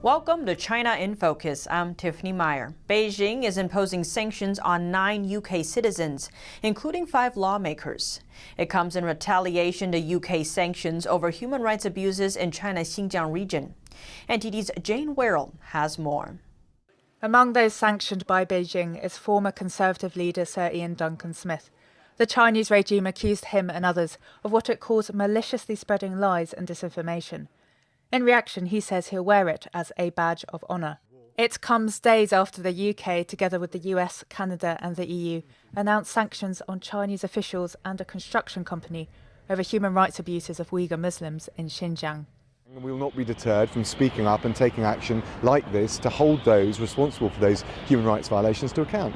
Welcome to China in Focus. I'm Tiffany Meyer. Beijing is imposing sanctions on 9 UK citizens, including 5 lawmakers. It comes in retaliation to UK sanctions over human rights abuses in China's Xinjiang region. NTD's Jane Werrell has more. Among those sanctioned by Beijing is former Conservative leader Sir Ian Duncan Smith. The Chinese regime accused him and others of what it calls maliciously spreading lies and disinformation. In reaction, he says he'll wear it as a badge of honour. It comes days after the UK, together with the US, Canada and the EU, announced sanctions on Chinese officials and a construction company over human rights abuses of Uyghur Muslims in Xinjiang. We will not be deterred from speaking up and taking action like this to hold those responsible for those human rights violations to account.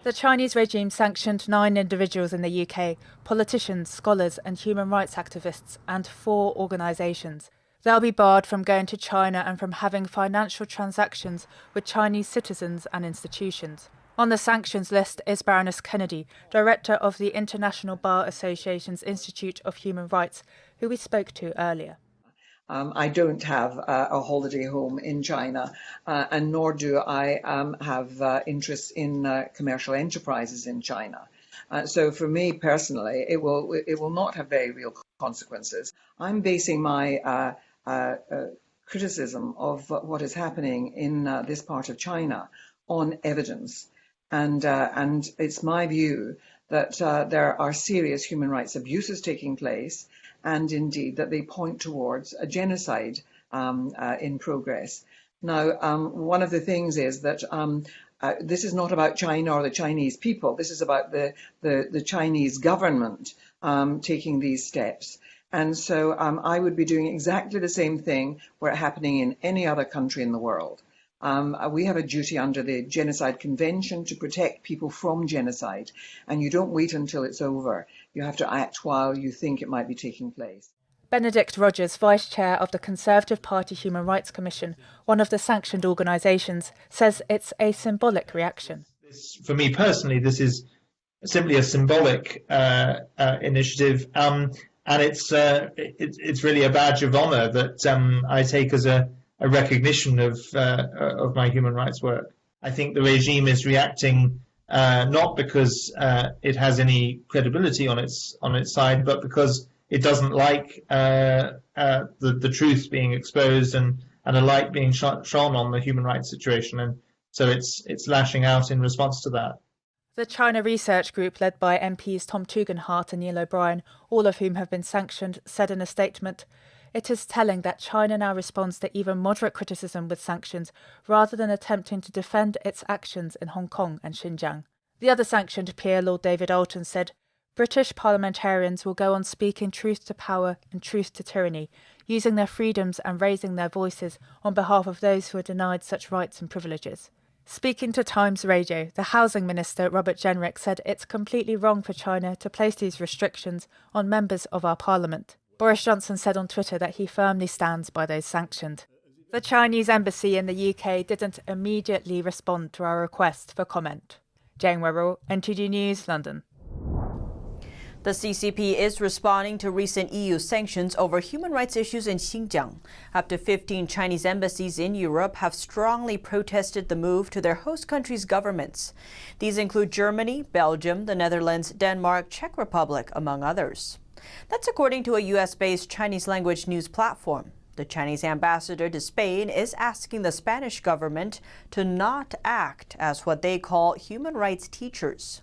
The Chinese regime sanctioned 9 individuals in the UK, politicians, scholars and human rights activists, and 4 organisations. They'll be barred from going to China and from having financial transactions with Chinese citizens and institutions. On the sanctions list is Baroness Kennedy, director of the International Bar Association's Institute of Human Rights, who we spoke to earlier. I don't have a holiday home in China, and nor do I have interests in commercial enterprises in China. So for me personally, it will not have very real consequences. I'm basing my criticism of what is happening in this part of China on evidence, and it's my view that there are serious human rights abuses taking place, and indeed that they point towards a genocide in progress. Now, one of the things is that this is not about China or the Chinese people. This is about the Chinese government taking these steps. And so I would be doing exactly the same thing were it happening in any other country in the world. We have a duty under the Genocide Convention to protect people from genocide, and you don't wait until it's over. You have to act while you think it might be taking place. Benedict Rogers, Vice Chair of the Conservative Party Human Rights Commission, one of the sanctioned organisations, says it's a symbolic reaction. For me personally, this is simply a symbolic initiative. And it's really a badge of honour that I take as a recognition of my human rights work. I think the regime is reacting not because it has any credibility on its side, but because it doesn't like the truth being exposed and a light being shone on the human rights situation, and so it's lashing out in response to that. The China Research Group, led by MPs Tom Tugendhat and Neil O'Brien, all of whom have been sanctioned, said in a statement, "It is telling that China now responds to even moderate criticism with sanctions, rather than attempting to defend its actions in Hong Kong and Xinjiang." The other sanctioned peer, Lord David Alton, said, "British parliamentarians will go on speaking truth to power and truth to tyranny, using their freedoms and raising their voices on behalf of those who are denied such rights and privileges." Speaking to Times Radio, the Housing Minister, Robert Jenrick, said it's completely wrong for China to place these restrictions on members of our parliament. Boris Johnson said on Twitter that he firmly stands by those sanctioned. The Chinese embassy in the UK didn't immediately respond to our request for comment. Jane Werrell, NTD News, London. The CCP is responding to recent EU sanctions over human rights issues in Xinjiang. Up to 15 Chinese embassies in Europe have strongly protested the move to their host countries' governments. These include Germany, Belgium, the Netherlands, Denmark, Czech Republic, among others. That's according to a US-based Chinese-language news platform. The Chinese ambassador to Spain is asking the Spanish government to not act as what they call human rights teachers.